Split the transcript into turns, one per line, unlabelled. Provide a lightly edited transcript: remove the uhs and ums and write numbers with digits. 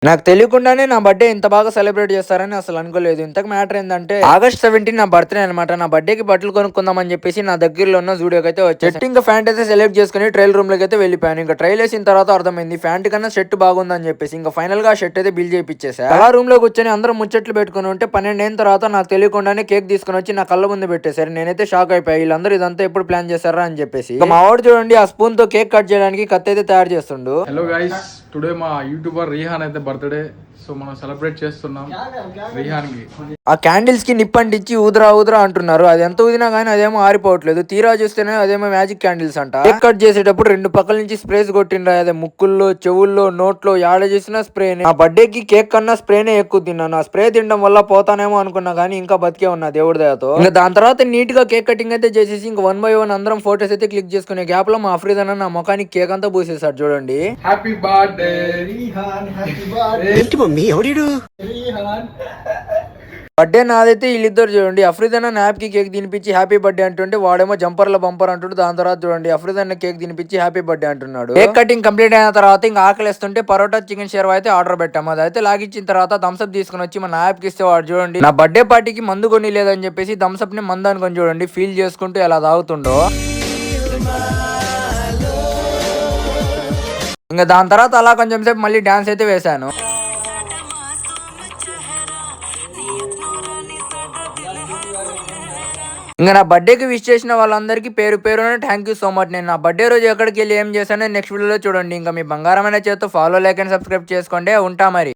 నాకు తెలియకుండానే నా బర్త్‌డే ఇంత బాగా సెలబ్రేట్ చేస్తారని అసలు అనుకోలేదు. ఇంతకు మ్యాటర్ ఏందంటే ఆగస్ట్ 17 నా బర్త్‌డే అనమాట. నా బర్త్‌డేకి బట్టలు కొనుక్కుందాం అని చెప్పేసి నా దగ్గరలో ఉన్న జూడియోకైతే వచ్చేసా. షర్ట్ ఇంకా ప్యాంట్ అయితే సెలెక్ట్ చేసుకొని ట్రయల్ రూమ్‌లోకైతే వెళ్ళిపోయాను. ఇంకా ట్రైల్ ఏసిన తర్వాత అర్థమైంది ప్యాంట్ కన్నా షర్ట్ బాగుందని చెప్పేసి. ఇంకా ఫైనల్‌గా ఆ షర్ట్ అయితే బిల్ చేపిచ్చేసా. అలా రూమ్‌లో కూర్చొని అందరం ముచ్చట్లు పెట్టుకొని ఉంటే 12 అయిన తర్వాత నాకు తెలియకుండానే కేక్ తీసుకొని వచ్చి నా కళ్ళ ముందు పెట్టేశారు. నేనైతే షాక్ అయిపోయా. వీళ్ళందరూ ఇదంతా ఎప్పుడు ప్లాన్ చేశారా అని చెప్పేసి. ఇక మా వాడు చూడండి ఆ స్పూన్‌తో కేక్ కట్ చేయడానికి కత్తి అయితే తయారు చేస్తుండు.
హలో గైస్, టుడే మా యూట్యూబర్ రీహాన్ అయితే బర్త్డే. సో మనం సెలబ్రేట్ చేస్తున్నాం రీహాన్కి.
ఆ క్యాండిల్స్ కి నిప్పంటించి ఊదరా ఊదరా అంటున్నారు. అది ఎంత ఊదినా గానీ అదేమో ఆరిపోవట్లేదు. తీరా చూస్తేనే అదేమో మ్యాజిక్ క్యాండిల్స్ అంట. కేక్ కట్ చేసేటప్పుడు రెండు పక్కల నుంచి స్ప్రేస్ కొట్టిండ్రా. అదే ముక్కుల్లో, చెవుల్లో, నోట్లో యాడ చేసినా స్ప్రేనే. ఆ బర్త్డేకి కేక్ కన్నా స్ప్రేనే ఎక్కువ తిన్నాను. ఆ స్ప్రే తినడం వల్ల పోతానేమో అనుకున్నా గానీ ఇంకా బతికే ఉన్నా దేవుడి దయతో. ఇంకా దాని తర్వాత నీట్ గా కేక్ కటింగ్ అయితే చేసేసి ఇంకా 1 by 1 అందరం ఫోటోస్ అయితే క్లిక్ చేసుకునే గ్యాప్ లో మా అఫ్రీద్ అన్న నా ముఖానికి కేక్ అంతా పూసేసాడు చూడండి.
Happy birthday
Rihand, happy birthday
ఏంటి మమ్మీ ఎవడీడు
రీహాన్.
బర్త్డే నాదైతే వీళ్ళిద్దరు చూడండి. అఫ్రీద్ అన్న నాప్ కి కేక్ తినిపించి హ్యాపీ బర్త్డే అంటుంటే వాడేమో జంపర్ల బంపర్ అంటుంటే దాని తర్వాత చూడండి అఫ్రీద్ అన్న కేక్ తినిపించి హ్యాపీ బర్త్డే అంటున్నాడు. కేక్ కటింగ్ కంప్లీట్ అయిన తర్వాత ఇంకా ఆకలిస్తుంటే పరోటా చికెన్ షేర్వా అయితే ఆర్డర్ పెట్టాము. అదైతే లాగిచ్చిన తర్వాత థమ్స్అప్ తీసుకుని వచ్చి మన యాప్ కి ఇస్తే వాడు చూడండి నా బర్త్డే పార్టీకి మందు కొని లేదని చెప్పేసి థమ్స్అప్ ని మందు అనుకొని చూడండి ఫీల్ చేసుకుంటూ ఎలా తాగుతుండో. ఇంకా దాని తర్వాత అలా కొంచెం సేపు మళ్ళీ డాన్స్ అయితే వేశాను. ఇంకా నా బర్త్డేకి విష్ చేసిన వాళ్ళందరికీ పేరు పేరున థ్యాంక్ యూ సో మచ్. నేను నా బర్త్డే రోజు ఎక్కడికి వెళ్ళి ఏం చేశానో నెక్స్ట్ వీడియోలో చూడండి. ఇంకా మీ బంగారమైన చేతితో ఫాలో, లైక్ అండ్ సబ్స్క్రైబ్ చేసుకోండి. ఉంటా మరి.